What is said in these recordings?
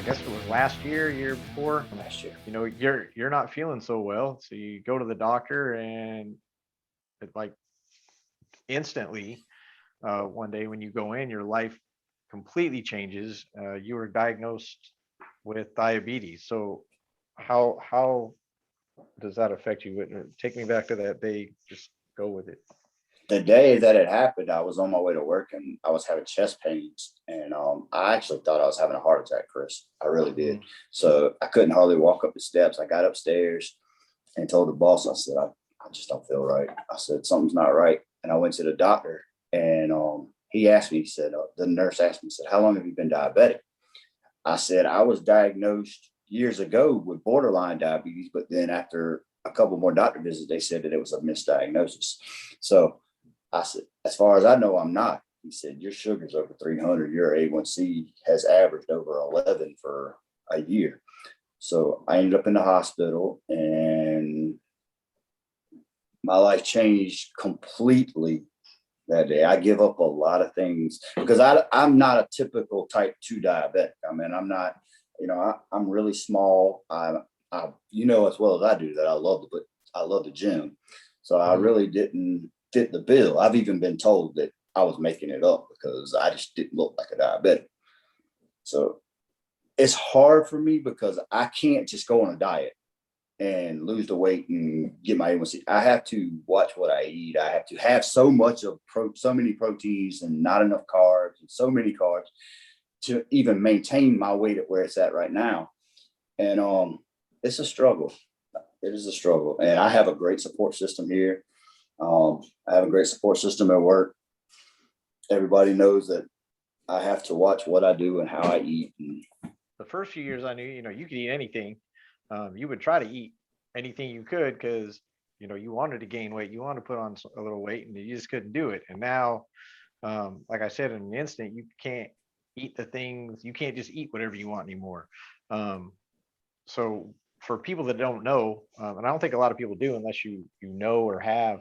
guess it was last year before. last year. You're not feeling so well, so you go to the doctor, and it like instantly, one day when you go in, your life completely changes. You were diagnosed with diabetes. So how does that affect you? Take me back to that day. Just go with it. The day that it happened, I was on my way to work and I was having chest pains. And I actually thought I was having a heart attack, Chris. I really did. Mhm. So I couldn't hardly walk up the steps. I got upstairs and told the boss, I said, I just don't feel right. I said, something's not right. And I went to the doctor and he asked me, he said, the nurse asked me, said, how long have you been diabetic? I said, I was diagnosed years ago with borderline diabetes, but then after a couple more doctor visits, they said that it was a misdiagnosis. So I said, as far as I know, I'm not. He said, your sugar's over 300. Your A1C has averaged over 11 for a year. So I ended up in the hospital and my life changed completely that day. I give up a lot of things because I'm not a typical type 2 diabetic. I mean, I'm not, I'm really small. As well as I do that I love the gym. So I Mhm. really didn't fit the bill. I've even been told that I was making it up because I just didn't look like a diabetic. So it's hard for me because I can't just go on a diet and lose the weight and get my A1C. I have to watch what I eat. I have to have so so many proteins and not enough carbs and so many carbs to even maintain my weight at where it's at right now. And it's a struggle. It is a struggle. And I have a great support system here. I have a great support system at work. Everybody knows that I have to watch what I do and how I eat. And The first few years I knew, you could eat anything. You would try to eat anything you could because you wanted to gain weight, you wanted to put on a little weight, and you just couldn't do it. And now, like I said, in an instant, you can't eat the things. You can't just eat whatever you want anymore. Um, so for people that don't know, and I don't think a lot of people do, unless you know or have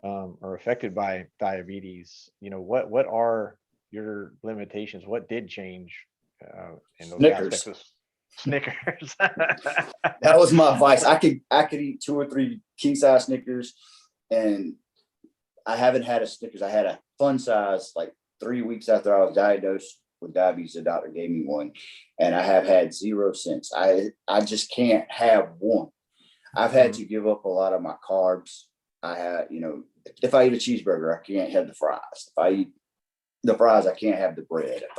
are affected by diabetes, what are your limitations? What did change in those aspects Snickers. of Snickers? That was my advice. I could eat 2 or 3 king size Snickers, and I haven't had a Snickers. I had a fun size like 3 weeks after I was diagnosed with diabetes. The doctor gave me one, and I have had zero since. I just can't have one. I've had Mhm. to give up a lot of my carbs. If I eat a cheeseburger, I can't have the fries. If I eat the fries, I can't have the bread. If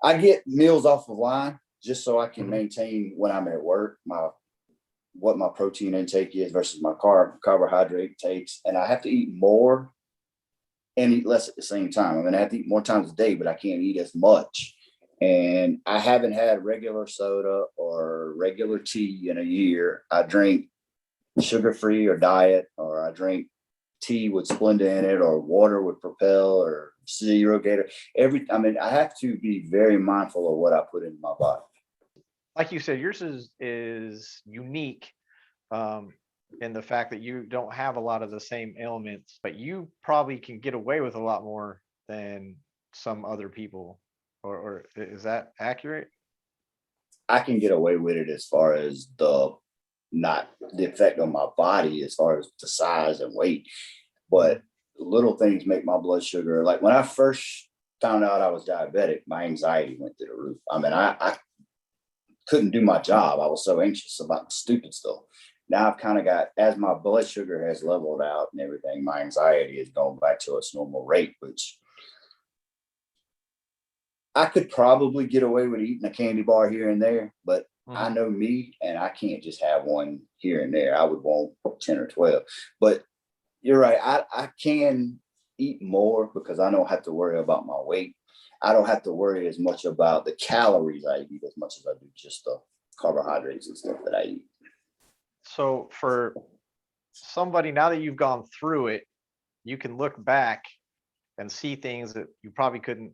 I get meals off of line just so I can Mhm. maintain when I'm at work what my protein intake is versus my carbohydrate takes, and I have to eat more and eat less at the same time. I mean, I have to eat more times a day, but I can't eat as much. And I haven't had regular soda or regular tea in a year. I drink sugar free or diet, or I drink tea with Splenda in it, or water with Propel or Zero Gator. I have to be very mindful of what I put in my body. Like you said, yours is unique, um, in the fact that you don't have a lot of the same ailments, but you probably can get away with a lot more than some other people. Or is that accurate? I can get away with it as far as not the effect on my body as far as the size and weight, Mhm. but little things make my blood sugar. Like when I first found out I was diabetic, my anxiety went through the roof. I couldn't do my job. I was so anxious about stupid stuff. Now I've kind of got, as my blood sugar has leveled out and everything, my anxiety has gone back to its normal rate, which I could probably get away with eating a candy bar here and there, but I Mhm. know me and I can't just have one here and there. I would want 10 or 12. But you're right. I can eat more because I don't have to worry about my weight. I don't have to worry as much about the calories I eat as much as I do just the carbohydrates and stuff that I eat. So for somebody, now that you've gone through it, you can look back and see things that you probably couldn't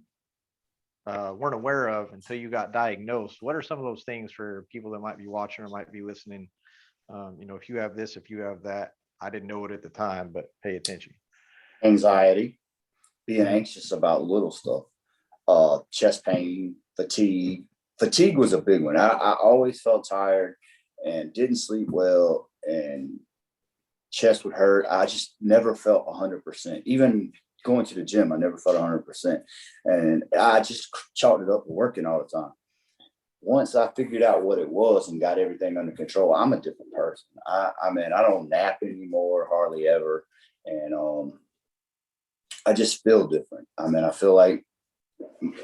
weren't aware of until you got diagnosed. What are some of those things for people that might be watching or might be listening? If you have this, if you have that, I didn't know it at the time, but pay attention. Anxiety, being Mhm. anxious about little stuff, chest pain, fatigue, fatigue was a big one. I always felt tired and didn't sleep well, and chest would hurt. I just never felt 100%. Even going to the gym, I never felt 100%. And I just chalked it up to working all the time. Once I figured out what it was and got everything under control, I'm a different person. I mean, I don't nap anymore, hardly ever. And I just feel different. I mean, I feel like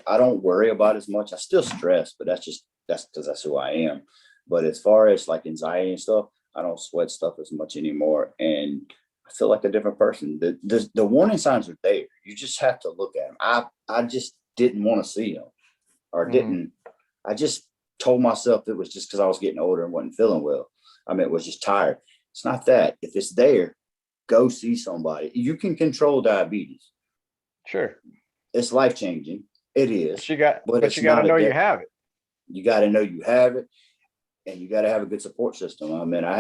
I don't worry about as much. I still stress, but that's because that's who I am. But as far as like anxiety and stuff, I don't sweat stuff as much anymore. And I feel like a different person. The warning signs are there. You just have to look at them. I just didn't want to see them, or didn't. I just told myself it was just because I was getting older and wasn't feeling well. I mean, it was just tired. It's not that. If it's there, go see somebody. You can control diabetes. Sure. It's life changing. It is. But you got to know you have it. You got to know you have it, and you got to have a good support system. I mean, I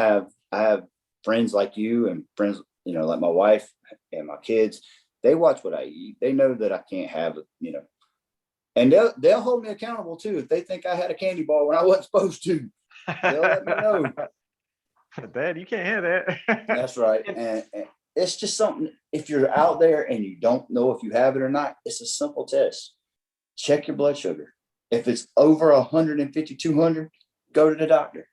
have friends like you and friends, like my wife and my kids. They watch what I eat. They know that I can't have it, and they'll hold me accountable too. If they think I had a candy bar when I wasn't supposed to, they'll let me know. Dad, you can't have that. That's right. And it's just something, if you're out there and you don't know if you have it or not, it's a simple test. Check your blood sugar. If it's over 150, 200, go to the doctor.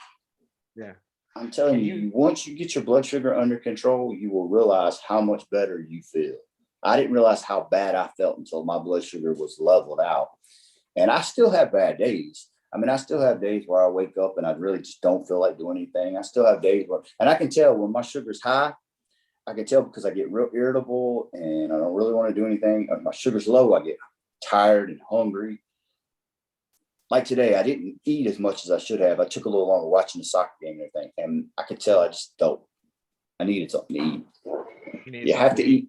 Yeah. I'm telling you, once you get your blood sugar under control, you will realize how much better you feel. I didn't realize how bad I felt until my blood sugar was leveled out. And I still have bad days. I mean, I still have days where I wake up and I really just don't feel like doing anything. I still have days where, and I can tell when my sugar's high, I can tell because I get real irritable and I don't really want to do anything. If my sugar's low, I get tired and hungry. Like today, I didn't eat as much as I should have. I took a little longer watching the soccer game and everything. And I could tell I needed something to eat. You have to eat.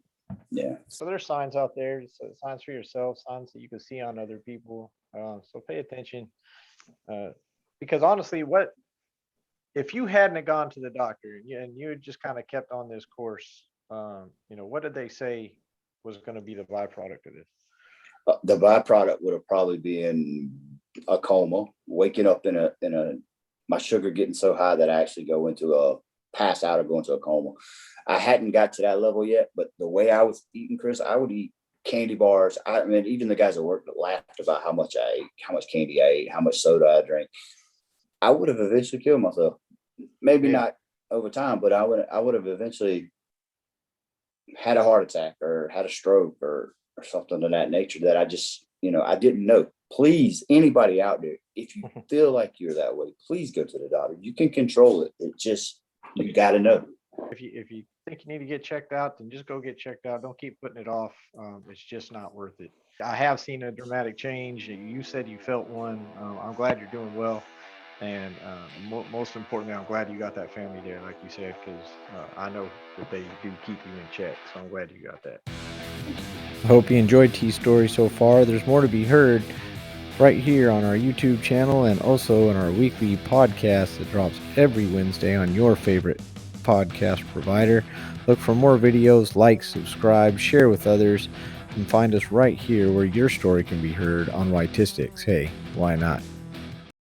Yeah. So there's signs out there, signs for yourself, signs that you can see on other people. So pay attention. Because honestly, what if you hadn't gone to the doctor and you had just kind of kept on this course? What did they say was going to be the byproduct of this? The byproduct would have probably been a coma, waking up in a my sugar getting so high that I actually go into a pass out or go into a coma. I hadn't got to that level yet, but the way I was eating, Chris, I would eat candy bars. I mean, even the guys at work laughed about how much I ate, how much candy I ate, how much soda I drank. I would have eventually killed myself. Maybe not over time, but I would have eventually had a heart attack or had a stroke or something of that nature that I just, I didn't know. Please, anybody out there, if you feel like you're that way, please go to the doctor. You can control it. It just, you got to know. If you think you need to get checked out, then just go get checked out. Don't keep putting it off. It's just not worth it. I have seen a dramatic change. You said you felt one. I'm glad you're doing well. And most importantly, I'm glad you got that family there, like you said, because I know that they do keep you in check. So I'm glad you got that. I hope you enjoyed T's story so far. There's more to be heard right here on our YouTube channel and also in our weekly podcast that drops every Wednesday on your favorite podcast provider. Look for more videos, like, subscribe, share with others, and find us right here where your story can be heard on Y-TiSTiCS. Hey, why not?